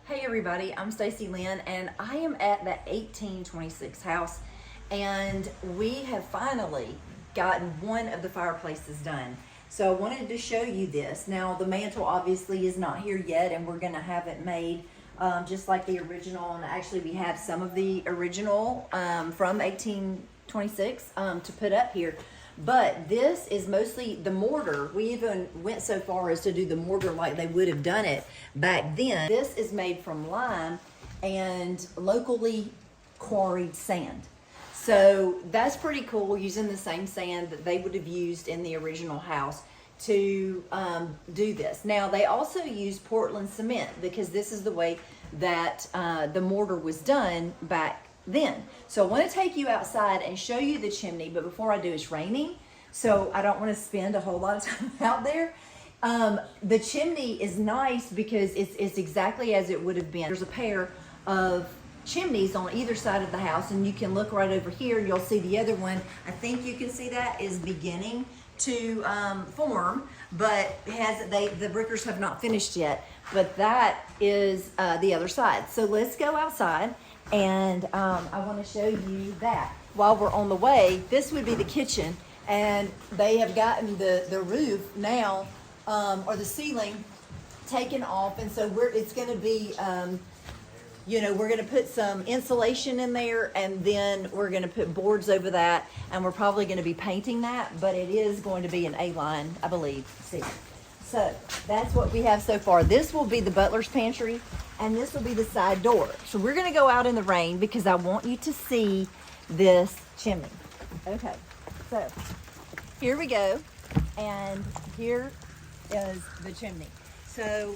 Hey everybody, I'm Stacy Lynn and I am at the 1826 house, and we have finally gotten one of the fireplaces done. So I wanted to show you this. Now the mantle obviously is not here yet, and we're gonna have it made just like the original. And actually we have some of the original from 1826 to put up here. But this is mostly the mortar. We even went so far as to do the mortar like they would have done it back then. This is made from lime and locally quarried sand. So that's pretty cool, using the same sand that they would have used in the original house to do this. Now they also use Portland cement because this is the way that the mortar was done back then. So I want to take you outside and show you the chimney, but before I do, it's raining, so I don't want to spend a whole lot of time out there. The chimney is nice because it's exactly as it would have been. There's a pair of chimneys on either side of the house, and you can look right over here. You'll see the other one. I think you can see that is beginning to form, but the brickers have not finished yet. But that is the other side. So let's go outside. And I want to show you that. While we're on the way, this would be the kitchen, and they have gotten the roof now, or the ceiling, taken off, and so it's going to be, we're going to put some insulation in there, and then we're going to put boards over that, and we're probably going to be painting that, but it is going to be an A-line, I believe. See. So that's what we have so far. This will be the butler's pantry, and this will be the side door. So we're gonna go out in the rain because I want you to see this chimney. Okay, so here we go, and here is the chimney. So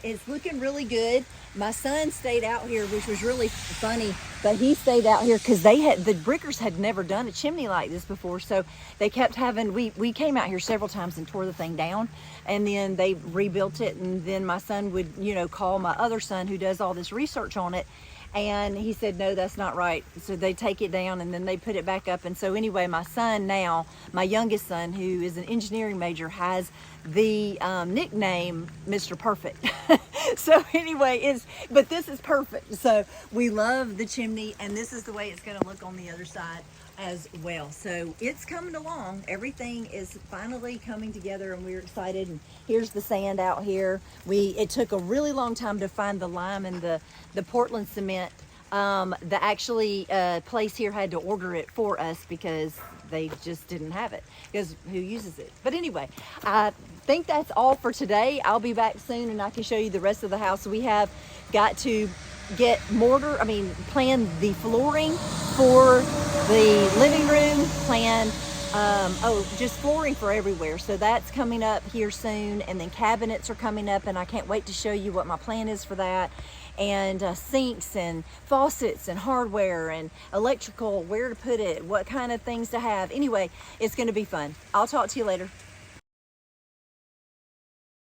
it's looking really good. My son stayed out here, which was really funny, but he stayed out here because the brickers had never done a chimney like this before. So they kept having, we came out here several times and tore the thing down, and then they rebuilt it. And then my son would, call my other son who does all this research on it. And he said, no, that's not right. So they take it down and then they put it back up. And so anyway, my son now, my youngest son, who is an engineering major, has the nickname Mr. Perfect. So anyway, but this is perfect. So we love the chimney, and this is the way it's going to look on the other side as well. So it's coming along. Everything is finally coming together, and we're excited. And here's the sand out here. It took a really long time to find the lime and the Portland cement. The place here had to order it for us because they just didn't have it, because who uses it? But anyway, I think that's all for today. I'll be back soon and I can show you the rest of the house. We have got to get plan the flooring for the living room, just flooring for everywhere. So that's coming up here soon, and then cabinets are coming up, and I can't wait to show you what my plan is for that. And sinks and faucets and hardware and electrical, where to put it, what kind of things to have. Anyway, it's going to be fun. I'll talk to you later.